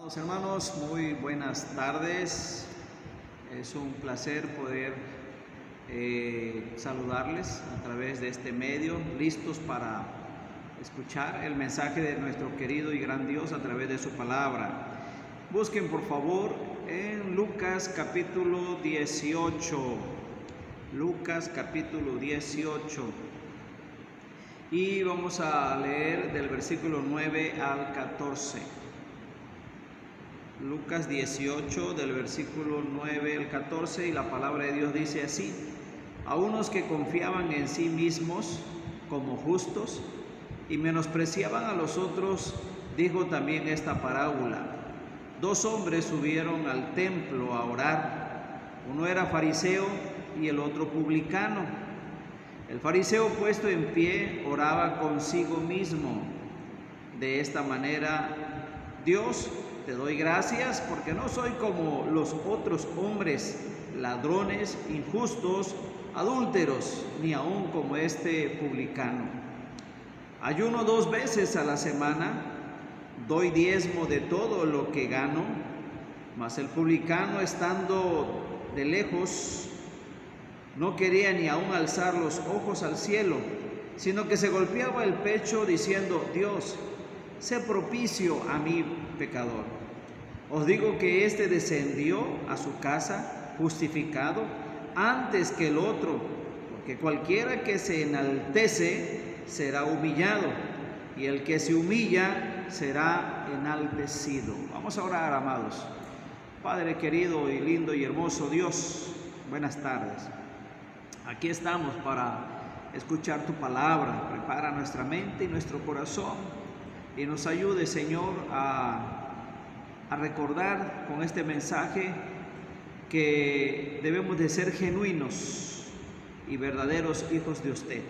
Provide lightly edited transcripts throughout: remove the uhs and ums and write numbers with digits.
Los hermanos, muy buenas tardes. Es un placer poder saludarles a través de este medio, listos para escuchar el mensaje de nuestro querido y gran Dios a través de su palabra. Busquen por favor en Lucas capítulo 18. Lucas capítulo 18. Y vamos a leer del versículo 9 al 14. Lucas 18 del versículo 9 al 14, y la palabra de Dios dice así: a unos que confiaban en sí mismos como justos y menospreciaban a los otros, dijo también esta parábola. Dos hombres subieron al templo a orar, uno era fariseo y el otro publicano. El fariseo, puesto en pie, oraba consigo mismo de esta manera: Dios, te doy gracias porque no soy como los otros hombres, ladrones, injustos, adúlteros, ni aun como este publicano. Ayuno 2 veces a la semana, doy diezmo de todo lo que gano. Mas el publicano, estando de lejos, no quería ni aun alzar los ojos al cielo, sino que se golpeaba el pecho diciendo: Dios, sé propicio a mí, pecador. Os digo que éste descendió a su casa justificado antes que el otro, porque cualquiera que se enaltece será humillado, y el que se humilla será enaltecido. Vamos a orar, amados. Padre querido y lindo y hermoso Dios, buenas tardes. Aquí estamos para escuchar tu palabra. Prepara nuestra mente y nuestro corazón y nos ayude, Señor, a recordar con este mensaje que debemos de ser genuinos y verdaderos hijos de usted.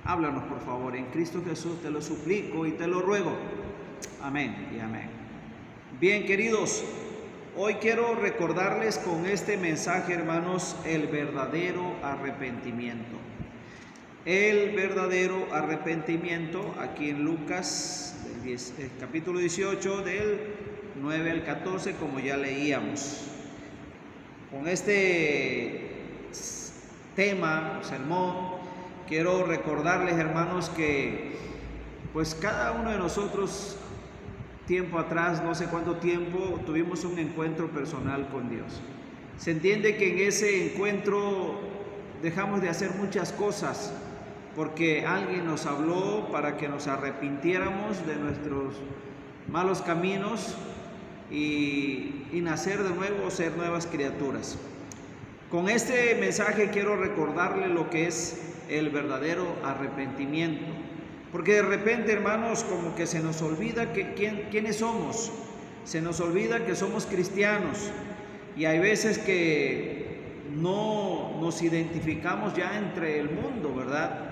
Háblanos, por favor, en Cristo Jesús te lo suplico y te lo ruego. Amén y amén. Bien, queridos, hoy quiero recordarles con este mensaje, hermanos, el verdadero arrepentimiento. El verdadero arrepentimiento, aquí en Lucas, capítulo 18, del 9 al 14, como ya leíamos. Con este tema, sermón, quiero recordarles, hermanos, que pues cada uno de nosotros, tiempo atrás, no sé cuánto tiempo, tuvimos un encuentro personal con Dios. Se entiende que en ese encuentro dejamos de hacer muchas cosas porque alguien nos habló para que nos arrepintiéramos de nuestros malos caminos y nacer de nuevo, ser nuevas criaturas. Con este mensaje quiero recordarle lo que es el verdadero arrepentimiento, porque de repente, hermanos, como que se nos olvida quiénes somos, se nos olvida que somos cristianos, y hay veces que no nos identificamos ya entre el mundo, ¿verdad?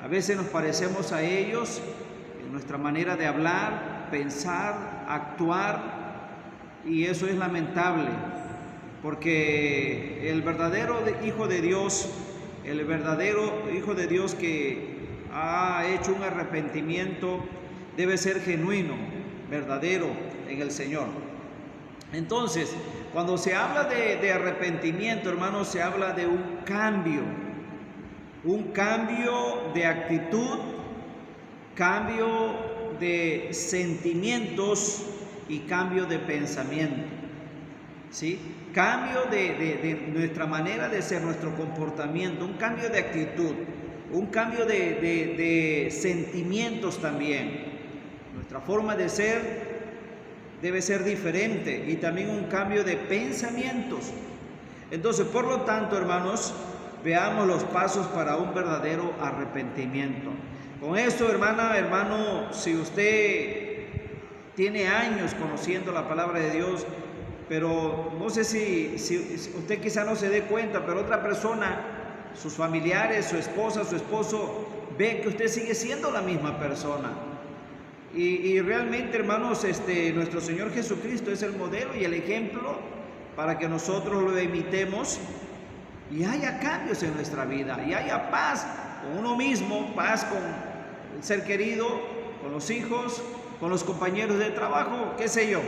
A veces nos parecemos a ellos en nuestra manera de hablar, pensar, actuar, y eso es lamentable, porque el verdadero Hijo de Dios, el verdadero Hijo de Dios que ha hecho un arrepentimiento, debe ser genuino, verdadero en el Señor. Entonces, cuando se habla de arrepentimiento, hermanos, se habla de un cambio de actitud, cambio de sentimientos y cambio de pensamiento, ¿sí? Cambio de nuestra manera de ser, nuestro comportamiento, un cambio de actitud, un cambio de sentimientos también. Nuestra forma de ser debe ser diferente, y también un cambio de pensamientos. Entonces, por lo tanto, hermanos, veamos los pasos para un verdadero arrepentimiento. Con esto, hermano, si usted tiene años conociendo la palabra de Dios, pero no sé si usted quizá no se dé cuenta, pero otra persona, sus familiares, su esposa, su esposo, ve que usted sigue siendo la misma persona. Y realmente, hermanos, nuestro Señor Jesucristo es el modelo y el ejemplo para que nosotros lo imitemos y haya cambios en nuestra vida, y haya paz con uno mismo, paz con el ser querido, con los hijos, con los compañeros de trabajo, qué sé yo.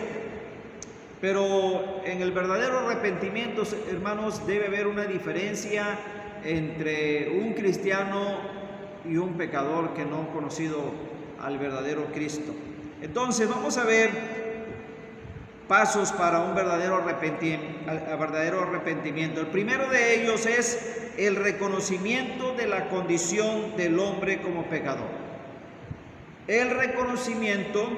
Pero en el verdadero arrepentimiento, hermanos, debe haber una diferencia entre un cristiano y un pecador que no ha conocido al verdadero Cristo. Entonces vamos a ver pasos para un verdadero arrepentimiento. El primero de ellos es el reconocimiento de la condición del hombre como pecador. El reconocimiento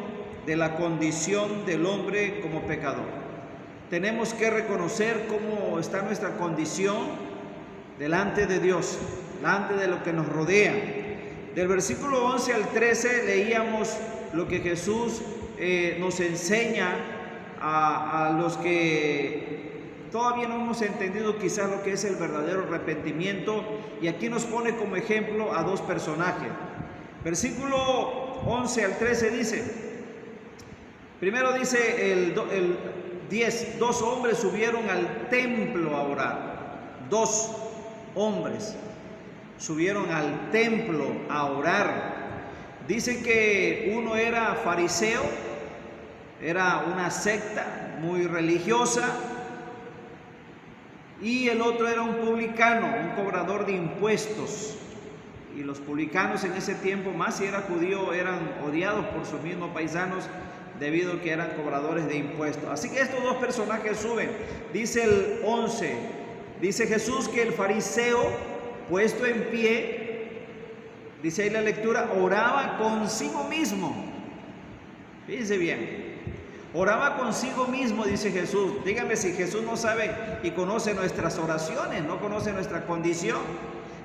de la condición del hombre como pecador. Tenemos que reconocer cómo está nuestra condición delante de Dios, delante de lo que nos rodea. Del versículo 11 al 13 leíamos lo que Jesús nos enseña a los que todavía no hemos entendido quizás lo que es el verdadero arrepentimiento, y aquí nos pone como ejemplo a dos personajes. Versículo 11 al 13 dice, primero dice el 10, dos hombres subieron al templo a orar. Dos hombres subieron al templo a orar. Dice que uno era fariseo, era una secta muy religiosa, y el otro era un publicano, un cobrador de impuestos. Y los publicanos en ese tiempo, más si era judío, eran odiados por sus mismos paisanos debido a que eran cobradores de impuestos. Así que estos dos personajes suben. Dice el 11, dice Jesús que el fariseo, puesto en pie, dice ahí la lectura, oraba consigo mismo. Fíjense bien, oraba consigo mismo, dice Jesús. Dígame si Jesús no sabe y conoce nuestras oraciones, no conoce nuestra condición.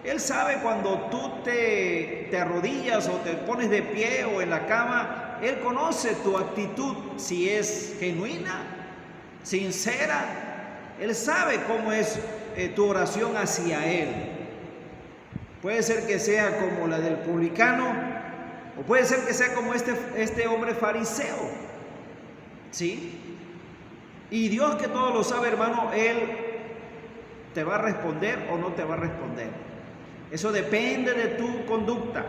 Él sabe cuando tú te arrodillas o te pones de pie o en la cama. Él conoce tu actitud, si es genuina, sincera. Él sabe cómo es tu oración hacia Él. Puede ser que sea como la del publicano, o puede ser que sea como este hombre fariseo, ¿sí? Y Dios, que todo lo sabe, hermano, Él te va a responder o no te va a responder. Eso depende de tu conducta,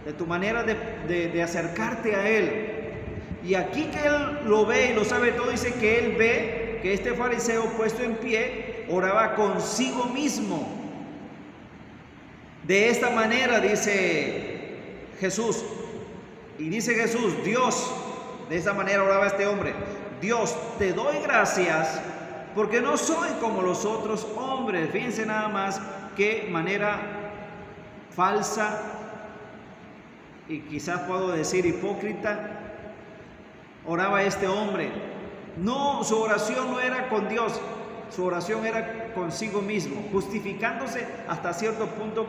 de tu manera de acercarte a Él. Y aquí que Él lo ve y lo sabe todo, dice que Él ve que este fariseo puesto en pie oraba consigo mismo. De esta manera, dice Jesús, y dice Jesús, Dios, de esta manera oraba este hombre: Dios, te doy gracias porque no soy como los otros hombres. Fíjense nada más qué manera falsa y quizás puedo decir hipócrita oraba este hombre. No, su oración no era con Dios, su oración era consigo mismo, justificándose hasta cierto punto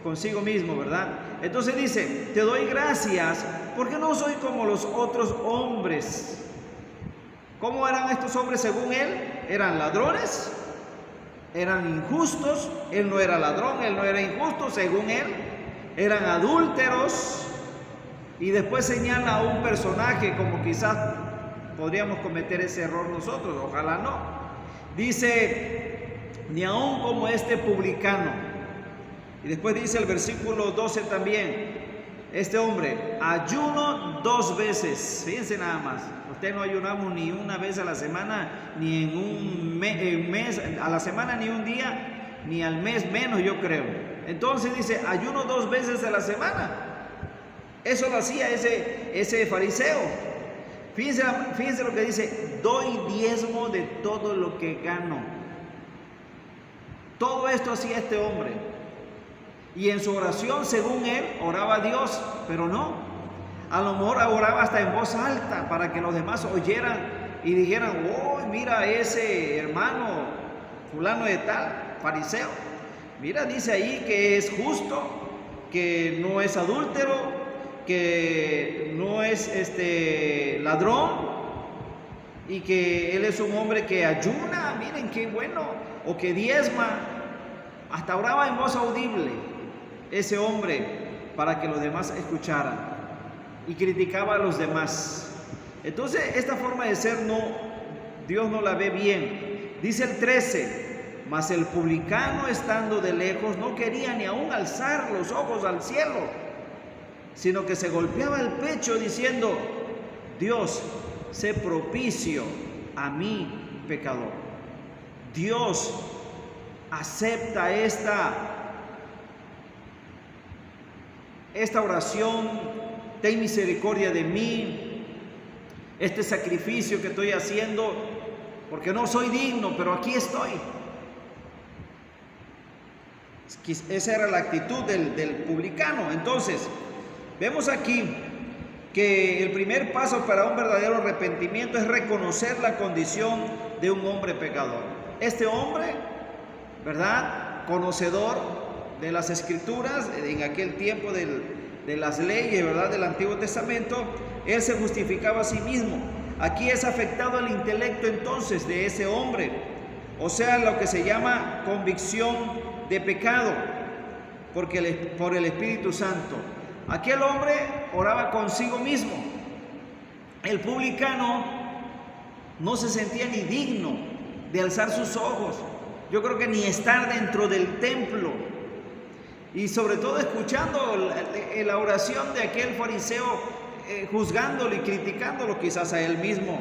consigo mismo, ¿verdad? Entonces dice, te doy gracias porque no soy como los otros hombres. ¿Cómo eran estos hombres según él? Eran ladrones, eran injustos. Él no era ladrón, él no era injusto según él. Eran adúlteros. Y después señala a un personaje, como quizás podríamos cometer ese error nosotros, ojalá no. Dice, ni aun como este publicano. Y después dice el versículo 12 también, este hombre, ayuno 2 veces. Fíjense nada más, usted no ayunamos ni una vez a la semana, ni en un mes a la semana, ni un día, ni al mes menos, yo creo. Entonces dice, ayuno 2 veces a la semana. Eso lo hacía ese fariseo. Fíjense lo que dice, doy diezmo de todo lo que gano. Todo esto hacía este hombre. Y en su oración, según él, oraba a Dios, pero no. A lo mejor oraba hasta en voz alta para que los demás oyeran y dijeran, oh, mira ese hermano fulano de tal, fariseo. Mira, dice ahí que es justo, que no es adúltero, que no es ladrón, y que él es un hombre que ayuna, miren qué bueno, o que diezma. Hasta oraba en voz audible ese hombre para que los demás escucharan, y criticaba a los demás. Entonces esta forma de ser Dios no la ve bien. Dice el 13, mas el publicano, estando de lejos, no quería ni aún alzar los ojos al cielo, sino que se golpeaba el pecho diciendo, Dios, sé propicio a mí, pecador. Dios acepta esta oración: ten misericordia de mí, este sacrificio que estoy haciendo, porque no soy digno, pero aquí estoy. Esa era la actitud del publicano. Entonces, vemos aquí que el primer paso para un verdadero arrepentimiento es reconocer la condición de un hombre pecador. Este hombre, ¿verdad?, conocedor de las Escrituras, en aquel tiempo de las leyes, ¿verdad?, del Antiguo Testamento, él se justificaba a sí mismo. Aquí es afectado el intelecto entonces de ese hombre, o sea, lo que se llama convicción de pecado por el Espíritu Santo. Aquel hombre oraba consigo mismo. El publicano no se sentía ni digno de alzar sus ojos, yo creo que ni estar dentro del templo, y sobre todo escuchando la oración de aquel fariseo, juzgándolo y criticándolo quizás a él mismo.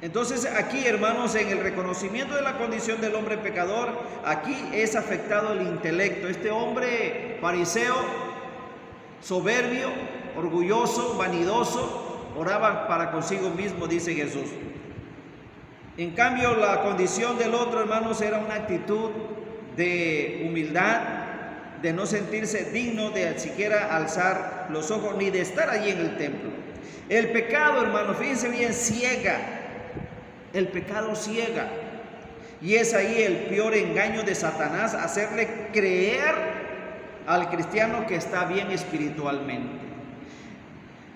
Entonces aquí, hermanos, en el reconocimiento de la condición del hombre pecador, aquí es afectado el intelecto. Este hombre fariseo, soberbio, orgulloso, vanidoso, oraba para consigo mismo, dice Jesús. En cambio, la condición del otro, hermanos, era una actitud de humildad, de no sentirse digno de siquiera alzar los ojos ni de estar allí en el templo. El pecado, hermanos, fíjense bien, ciega. El pecado ciega, y es ahí el peor engaño de Satanás, hacerle creer al cristiano que está bien espiritualmente.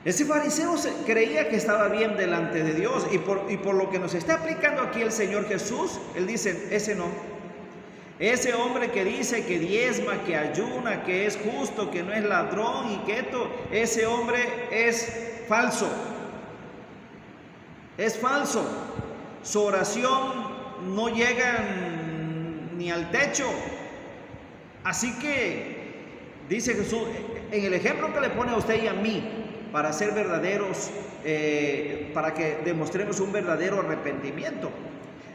Ese fariseo creía que estaba bien delante de Dios, y por lo que nos está aplicando aquí el Señor Jesús, Él dice: ese no. Ese hombre que dice que diezma, que ayuna, que es justo, que no es ladrón y que esto, ese hombre es falso. Es falso. Su oración no llega ni al techo. Así que dice Jesús, en el ejemplo que le pone a usted y a mí, para ser verdaderos, para que demostremos un verdadero arrepentimiento.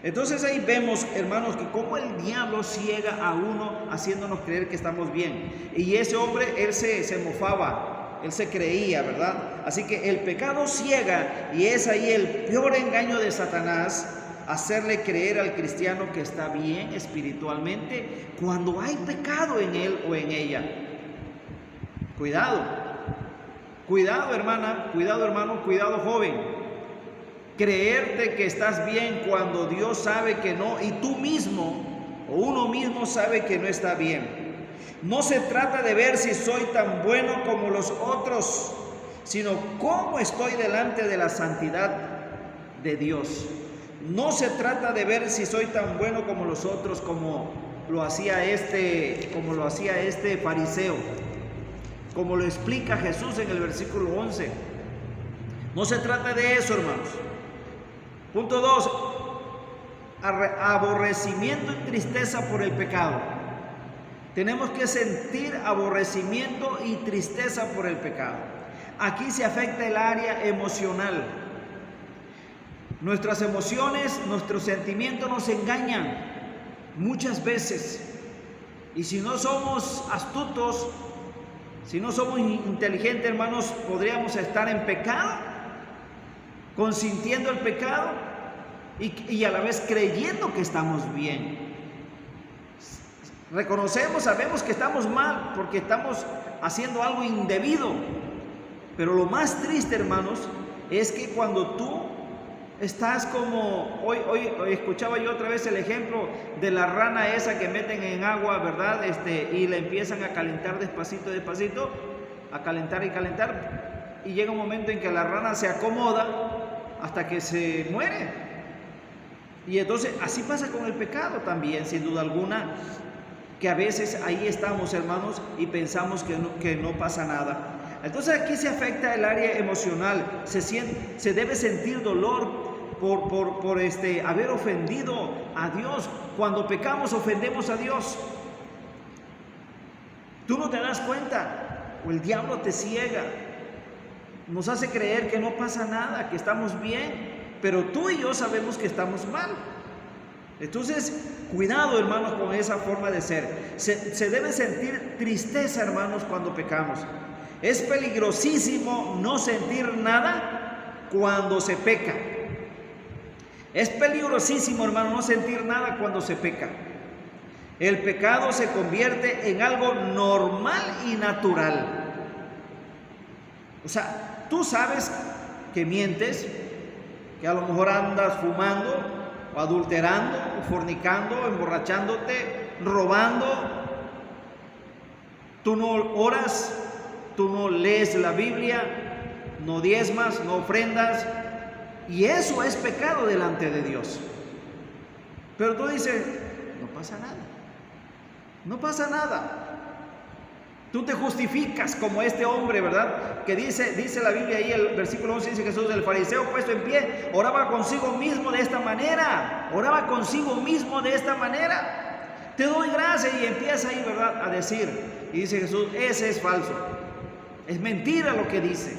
Entonces ahí vemos, hermanos, que cómo el diablo ciega a uno haciéndonos creer que estamos bien. Y ese hombre, él se mofaba, él se creía, ¿verdad? Así que el pecado ciega, y es ahí el peor engaño de Satanás, hacerle creer al cristiano que está bien espiritualmente cuando hay pecado en él o en ella. Cuidado, cuidado hermana, cuidado hermano, cuidado joven. Creerte que estás bien cuando Dios sabe que no, y tú mismo o uno mismo sabe que no está bien. No se trata de ver si soy tan bueno como los otros, sino cómo estoy delante de la santidad de Dios. No se trata de ver si soy tan bueno como los otros, como lo hacía este fariseo, como lo explica Jesús en el versículo 11. No se trata de eso, hermanos. Punto 2, aborrecimiento y tristeza por el pecado. Tenemos que sentir aborrecimiento y tristeza por el pecado. Aquí se afecta el área emocional. Nuestras emociones, nuestros sentimientos nos engañan muchas veces. Y si no somos astutos, si no somos inteligentes, hermanos, podríamos estar en pecado, consintiendo el pecado y a la vez creyendo que estamos bien. Reconocemos, sabemos que estamos mal porque estamos haciendo algo indebido. Pero lo más triste, hermanos, es que cuando tú estás como, hoy escuchaba yo otra vez el ejemplo de la rana esa que meten en agua, ¿verdad? Y la empiezan a calentar despacito, a calentar y calentar. Y llega un momento en que la rana se acomoda hasta que se muere. Y entonces así pasa con el pecado también, sin duda alguna, que a veces ahí estamos, hermanos, y pensamos que no pasa nada. Entonces aquí se afecta el área emocional. Se debe sentir dolor por haber ofendido a Dios. Cuando pecamos ofendemos a Dios. Tú no te das cuenta, o el diablo te ciega, nos hace creer que no pasa nada, que estamos bien, pero tú y yo sabemos que estamos mal. Entonces, cuidado, hermanos, con esa forma de ser. Se debe sentir tristeza, hermanos, cuando pecamos. Es peligrosísimo no sentir nada cuando se peca. Es peligrosísimo, hermano, no sentir nada cuando se peca. El pecado se convierte en algo normal y natural. O sea, tú sabes que mientes, que a lo mejor andas fumando, o adulterando, o fornicando, emborrachándote, robando. Tú no oras, tú no lees la Biblia, no diezmas, no ofrendas, y eso es pecado delante de Dios. Pero tú dices, no pasa nada. No pasa nada. Tú te justificas como este hombre, ¿verdad? Que dice la Biblia ahí, el versículo 11 dice Jesús, el fariseo puesto en pie, oraba consigo mismo de esta manera. Oraba consigo mismo de esta manera. Te doy gracias, y empieza ahí, ¿verdad?, a decir. Y dice Jesús, ese es falso. Es mentira lo que dice.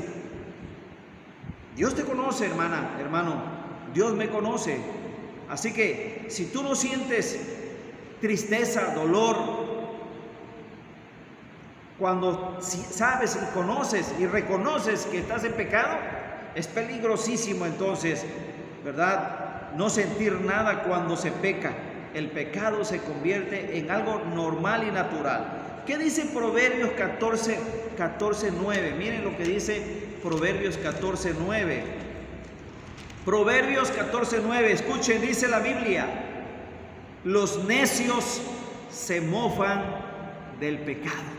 Dios te conoce, hermana, hermano. Dios me conoce. Así que si tú no sientes tristeza, dolor, cuando sabes y conoces y reconoces que estás en pecado, es peligrosísimo entonces, ¿verdad?, no sentir nada cuando se peca. El pecado se convierte en algo normal y natural. ¿Qué dice Proverbios 14:9? Miren lo que dice Proverbios 14:9. Proverbios 14:9, escuchen, dice la Biblia: los necios se mofan del pecado.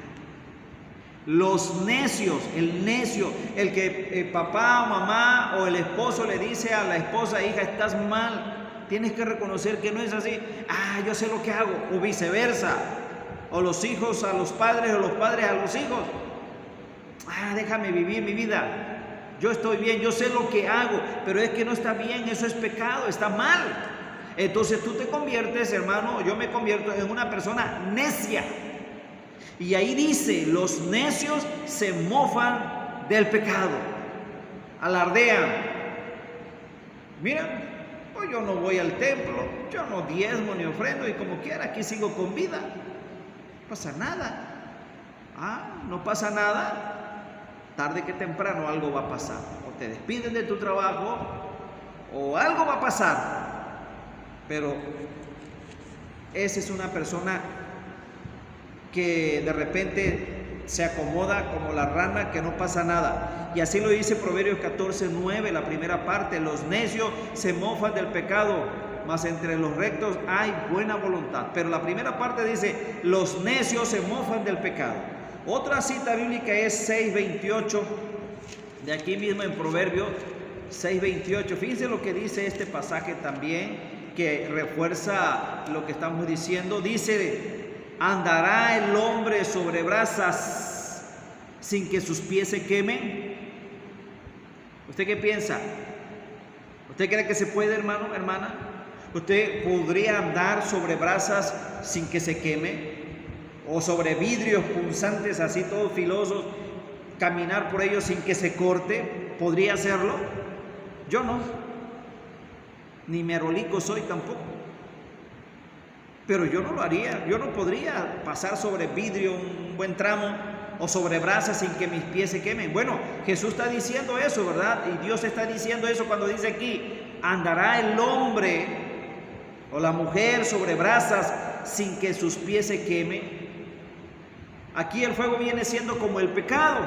Los necios, el necio, el que papá o mamá o el esposo le dice a la esposa, hija, estás mal, tienes que reconocer que no es así. Yo sé lo que hago, o viceversa. O los hijos a los padres, o los padres a los hijos. Déjame vivir mi vida. Yo estoy bien, yo sé lo que hago, pero es que no está bien, eso es pecado, está mal. Entonces tú te conviertes, hermano, yo me convierto en una persona necia. Y ahí dice, los necios se mofan del pecado, alardean. Mira, pues yo no voy al templo, yo no diezmo ni ofrendo, y como quiera aquí sigo con vida. No pasa nada. No pasa nada. Tarde que temprano algo va a pasar. O te despiden de tu trabajo, o algo va a pasar. Pero esa es una persona que de repente se acomoda como la rana, que no pasa nada. Y así lo dice Proverbios 14:9, la primera parte: los necios se mofan del pecado, mas entre los rectos hay buena voluntad. Pero la primera parte dice, los necios se mofan del pecado. Otra cita bíblica es 6:28, de aquí mismo en Proverbios 6:28. Fíjense lo que dice este pasaje también, que refuerza lo que estamos diciendo. Dice, ¿andará el hombre sobre brasas sin que sus pies se quemen? ¿Usted qué piensa? ¿Usted cree que se puede, hermano, hermana? ¿Usted podría andar sobre brasas sin que se queme? ¿O sobre vidrios punzantes así todos filosos, caminar por ellos sin que se corte? ¿Podría hacerlo? Yo no. Ni merolico soy tampoco. Pero yo no lo haría. Yo no podría pasar sobre vidrio un buen tramo o sobre brasas sin que mis pies se quemen. Bueno, Jesús está diciendo eso, ¿verdad? Y Dios está diciendo eso cuando dice aquí, ¿andará el hombre o la mujer sobre brasas sin que sus pies se quemen? Aquí el fuego viene siendo como el pecado.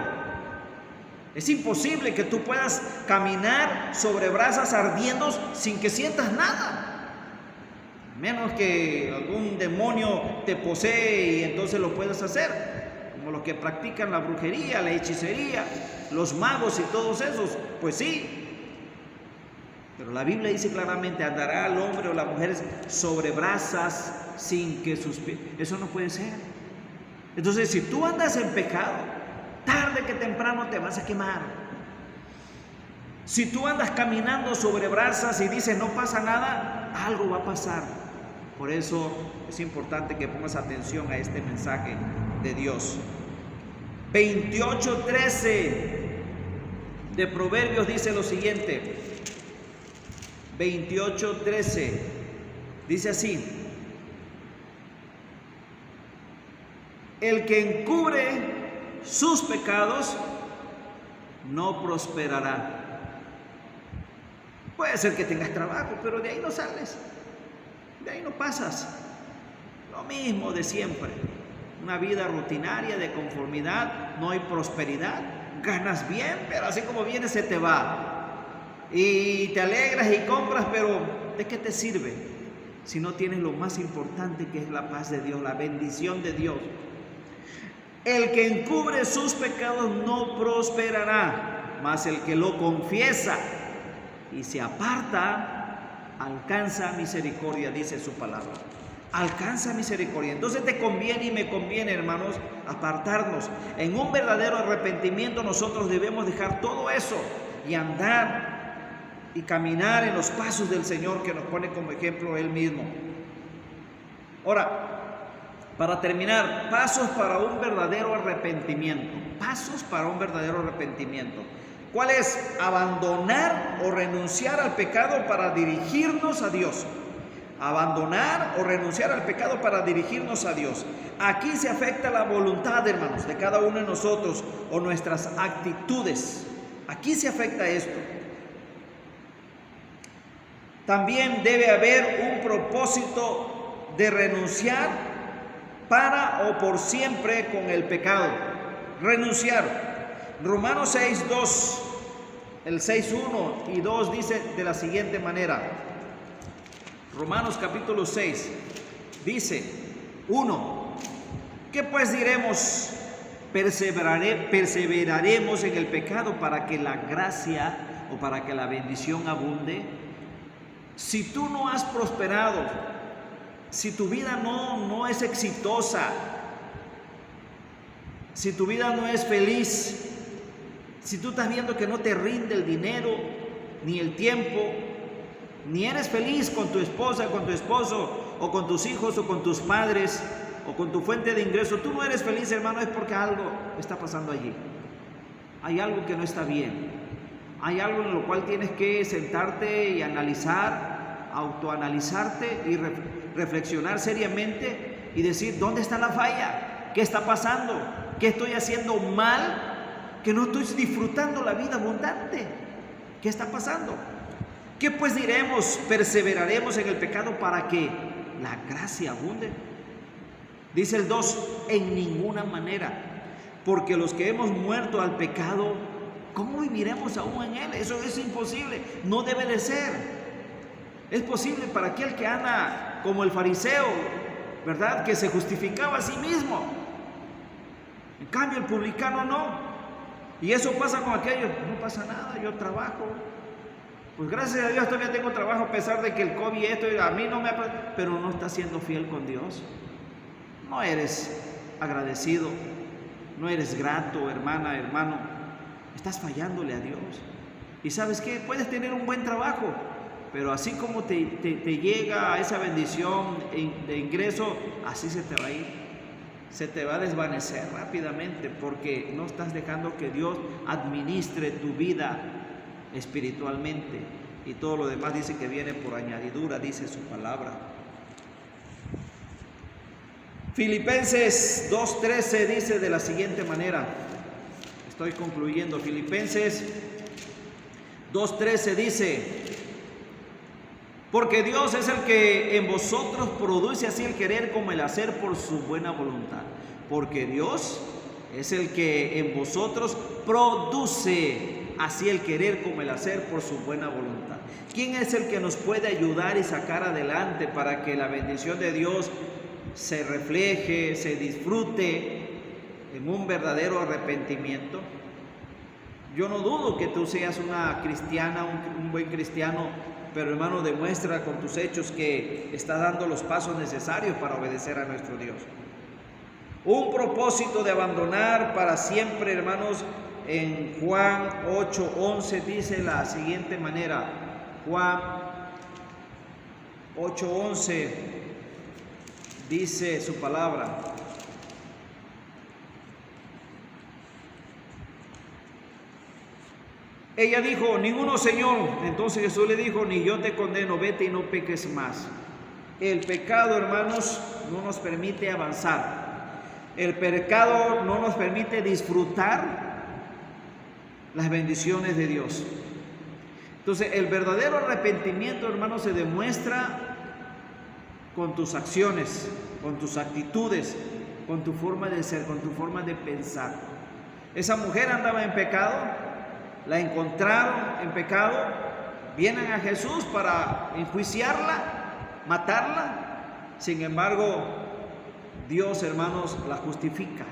Es imposible que tú puedas caminar sobre brasas ardiendo sin que sientas nada. Menos que algún demonio te posee y entonces lo puedes hacer. Como los que practican la brujería, la hechicería, los magos y todos esos, pues sí. Pero la Biblia dice claramente, andará el hombre o la mujer sobre brasas sin que sus pies. Eso no puede ser. Entonces, si tú andas en pecado, tarde que temprano te vas a quemar. Si tú andas caminando sobre brasas y dices no pasa nada, algo va a pasar. Por eso es importante que pongas atención a este mensaje de Dios. 28:13 de Proverbios dice lo siguiente: 28:13. Dice así: el que encubre sus pecados no prosperará. Puede ser que tengas trabajo, pero de ahí no sales, de ahí no pasas. Lo mismo de siempre, una vida rutinaria de conformidad, no hay prosperidad. Ganas bien, pero así como viene se te va. Y te alegras y compras, pero ¿de qué te sirve si no tienes lo más importante, que es la paz de Dios, la bendición de Dios? El que encubre sus pecados no prosperará, mas el que lo confiesa y se aparta alcanza misericordia, dice su palabra. Alcanza misericordia. Entonces te conviene y me conviene, hermanos, apartarnos. En un verdadero arrepentimiento nosotros debemos dejar todo eso y andar y caminar en los pasos del Señor, que nos pone como ejemplo Él mismo. Ahora, para terminar, pasos para un verdadero arrepentimiento. Pasos para un verdadero arrepentimiento. ¿Cuál es? Abandonar o renunciar al pecado para dirigirnos a Dios. Abandonar o renunciar al pecado para dirigirnos a Dios. Aquí se afecta la voluntad, hermanos, de cada uno de nosotros, o nuestras actitudes. Aquí se afecta esto. También debe haber un propósito de renunciar para o por siempre con el pecado. Renunciar. Romanos 6:2, el 6:1 y 2 dice de la siguiente manera. Romanos capítulo 6 dice: 1. ¿Qué pues diremos? Perseveraremos en el pecado para que la gracia o para que la bendición abunde. Si tú no has prosperado, si tu vida no es exitosa, si tu vida no es feliz, si tú estás viendo que no te rinde el dinero, ni el tiempo, ni eres feliz con tu esposa, con tu esposo, o con tus hijos, o con tus padres, o con tu fuente de ingreso, tú no eres feliz, hermano, es porque algo está pasando allí. Hay algo que no está bien. Hay algo en lo cual tienes que sentarte y analizar, autoanalizarte y reflexionar seriamente y decir: ¿dónde está la falla? ¿Qué está pasando? ¿Qué estoy haciendo mal? Que no estoy disfrutando la vida abundante. ¿Qué está pasando? ¿Qué pues diremos? Perseveraremos en el pecado para que la gracia abunde. Dice el 2: en ninguna manera, porque los que hemos muerto al pecado, ¿cómo viviremos aún en él? Eso es imposible, no debe de ser. Es posible para aquel que anda como el fariseo, ¿verdad?, que se justificaba a sí mismo. En cambio el publicano no. Y eso pasa con aquellos: no pasa nada, yo trabajo. Pues gracias a Dios todavía tengo trabajo, a pesar de que el COVID esto a mí no me ha... Pero no estás siendo fiel con Dios. No eres agradecido, no eres grato, hermana, hermano. Estás fallándole a Dios. Y ¿sabes qué? Puedes tener un buen trabajo, pero así como te llega esa bendición de ingreso, así se te va a ir. Se te va a desvanecer rápidamente, porque no estás dejando que Dios administre tu vida espiritualmente, y todo lo demás dice que viene por añadidura, dice su palabra. Filipenses 2:13 dice de la siguiente manera, estoy concluyendo. Filipenses 2:13 dice: porque Dios es el que en vosotros produce así el querer como el hacer por su buena voluntad. Porque Dios es el que en vosotros produce así el querer como el hacer por su buena voluntad. ¿Quién es el que nos puede ayudar y sacar adelante para que la bendición de Dios se refleje, se disfrute en un verdadero arrepentimiento? Yo no dudo que tú seas una cristiana, un buen cristiano, pero hermano, demuestra con tus hechos que estás dando los pasos necesarios para obedecer a nuestro Dios. Un propósito de abandonar para siempre, hermanos, en Juan 8:11 dice la siguiente manera. Juan 8:11 dice su palabra: Ella dijo: ninguno, Señor. Entonces Jesús le dijo: ni yo te condeno, vete y no peques más. El pecado, hermanos, no nos permite avanzar. El pecado no nos permite disfrutar las bendiciones de Dios. Entonces, el verdadero arrepentimiento, hermanos, se demuestra con tus acciones, con tus actitudes, con tu forma de ser, con tu forma de pensar. Esa mujer andaba en pecado, la encontraron en pecado, vienen a Jesús para enjuiciarla, matarla. Sin embargo, Dios, hermanos, la justifica.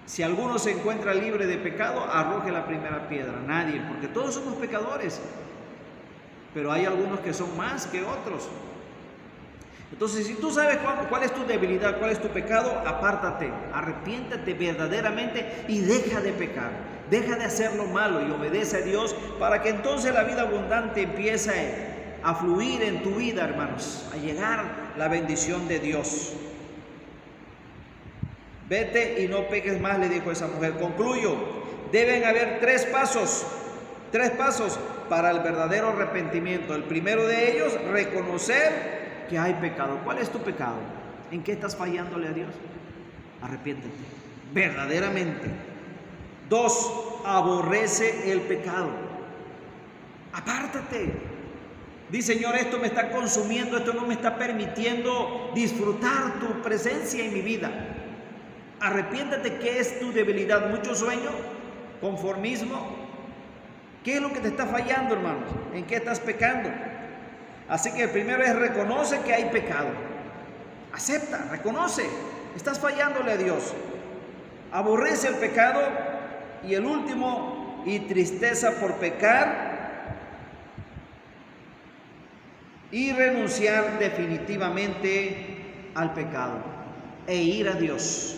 Si alguno se encuentra libre de pecado, arroje la primera piedra. Nadie, porque todos somos pecadores, pero hay algunos que son más que otros. Entonces, si tú sabes cuál es tu debilidad, cuál es tu pecado, apártate, arrepiéntate verdaderamente y deja de pecar, deja de hacer lo malo y obedece a Dios, para que entonces la vida abundante empiece a fluir en tu vida, hermanos, a llegar la bendición de Dios. Vete y no peques más, le dijo esa mujer. Concluyo, deben haber tres pasos para el verdadero arrepentimiento. El primero de ellos, reconocer que hay pecado. ¿Cuál es tu pecado? ¿En qué estás fallándole a Dios? Arrepiéntete, verdaderamente. 2, aborrece el pecado. Apártate. Dice: Señor, esto me está consumiendo, esto no me está permitiendo disfrutar tu presencia en mi vida. Arrepiéntate. ¿Qué es tu debilidad? ¿Mucho sueño? ¿Conformismo? ¿Qué es lo que te está fallando, hermanos? ¿En qué estás pecando? Así que el primero es: reconoce que hay pecado. Acepta, reconoce, estás fallándole a Dios. Aborrece el pecado. Y el último, y tristeza por pecar y renunciar definitivamente al pecado e ir a Dios.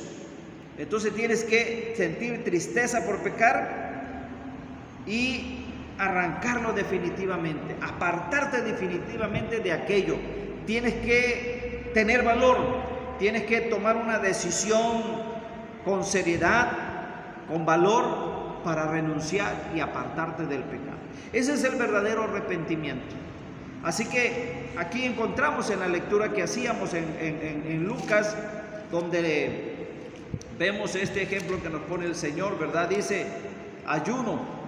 Entonces tienes que sentir tristeza por pecar y arrancarlo definitivamente, apartarte definitivamente de aquello. Tienes que tener valor, tienes que tomar una decisión con seriedad, con valor, para renunciar y apartarte del pecado. Ese es el verdadero arrepentimiento. Así que aquí encontramos en la lectura que hacíamos en Lucas, donde vemos este ejemplo que nos pone el Señor, ¿verdad? Dice: ayuno.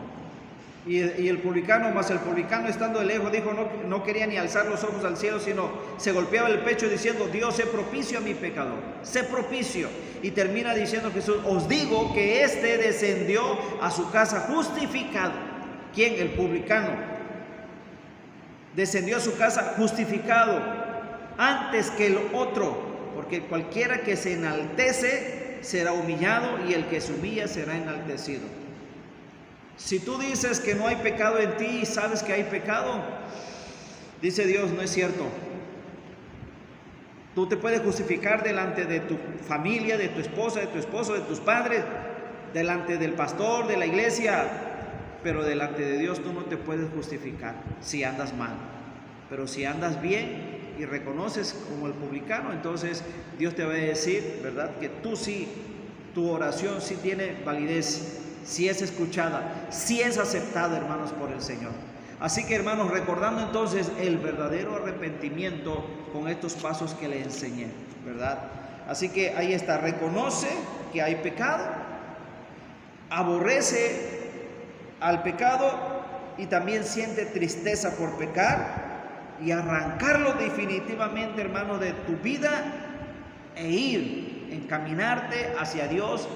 Y el publicano, más el publicano estando de lejos, dijo, no quería ni alzar los ojos al cielo, sino se golpeaba el pecho diciendo: Dios, sé propicio a mi pecador, sé propicio. Y termina diciendo Jesús: os digo que éste descendió a su casa justificado. ¿Quién? El publicano. Descendió a su casa justificado antes que el otro, porque cualquiera que se enaltece será humillado, y el que se humilla será enaltecido. Si tú dices que no hay pecado en ti y sabes que hay pecado, dice Dios: no es cierto. Tú te puedes justificar delante de tu familia, de tu esposa, de tu esposo, de tus padres, delante del pastor, de la iglesia, pero delante de Dios tú no te puedes justificar si andas mal. Pero si andas bien y reconoces como el publicano, entonces Dios te va a decir, ¿verdad?, que tú sí, tu oración sí tiene validez, sí es escuchada, sí es aceptada, hermanos, por el Señor. Así que, hermanos, recordando entonces el verdadero arrepentimiento con estos pasos que le enseñé, ¿verdad? Así que ahí está: reconoce que hay pecado, aborrece al pecado y también siente tristeza por pecar, y arrancarlo definitivamente, hermano, de tu vida e ir, encaminarte hacia Dios,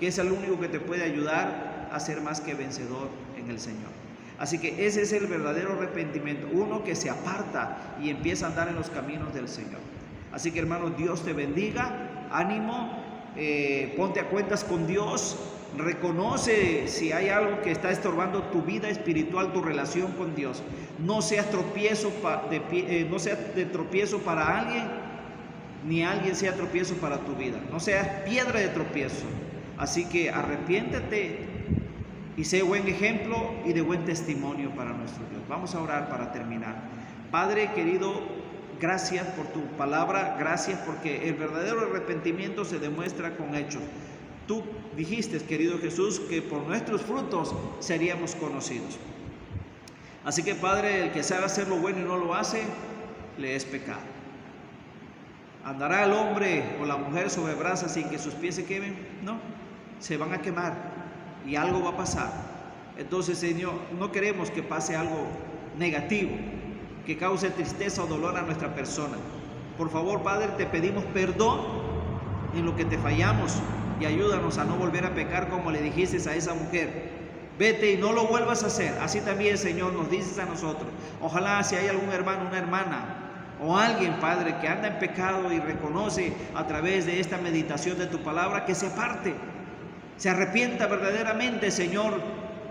que es el único que te puede ayudar a ser más que vencedor en el Señor. Así que ese es el verdadero arrepentimiento, uno que se aparta y empieza a andar en los caminos del Señor. Así que, hermano, Dios te bendiga, ánimo, ponte a cuentas con Dios, reconoce si hay algo que está estorbando tu vida espiritual, tu relación con Dios. No seas tropiezo no seas de tropiezo para alguien, ni alguien sea tropiezo para tu vida. No seas piedra de tropiezo. Así que arrepiéntete y sé buen ejemplo y de buen testimonio para nuestro Dios. Vamos a orar para terminar. Padre querido, gracias por tu palabra, gracias porque el verdadero arrepentimiento se demuestra con hechos. Tú dijiste, querido Jesús, que por nuestros frutos seríamos conocidos. Así que, Padre, el que sabe hacer lo bueno y no lo hace, le es pecado. ¿Andará el hombre o la mujer sobre brasas sin que sus pies se quemen? No, se van a quemar y algo va a pasar. Entonces, Señor, no queremos que pase algo negativo, que cause tristeza o dolor a nuestra persona. Por favor, Padre, te pedimos perdón en lo que te fallamos y ayúdanos a no volver a pecar como le dijiste a esa mujer. Vete y no lo vuelvas a hacer. Así también, Señor, nos dices a nosotros. Ojalá si hay algún hermano, una hermana o alguien, Padre, que anda en pecado y reconoce a través de esta meditación de tu palabra, que se aparte, se arrepienta verdaderamente, Señor,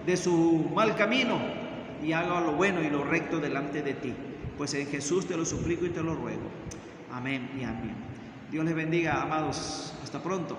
de su mal camino y haga lo bueno y lo recto delante de ti. Pues en Jesús te lo suplico y te lo ruego. Amén y amén. Dios les bendiga, amados. Hasta pronto.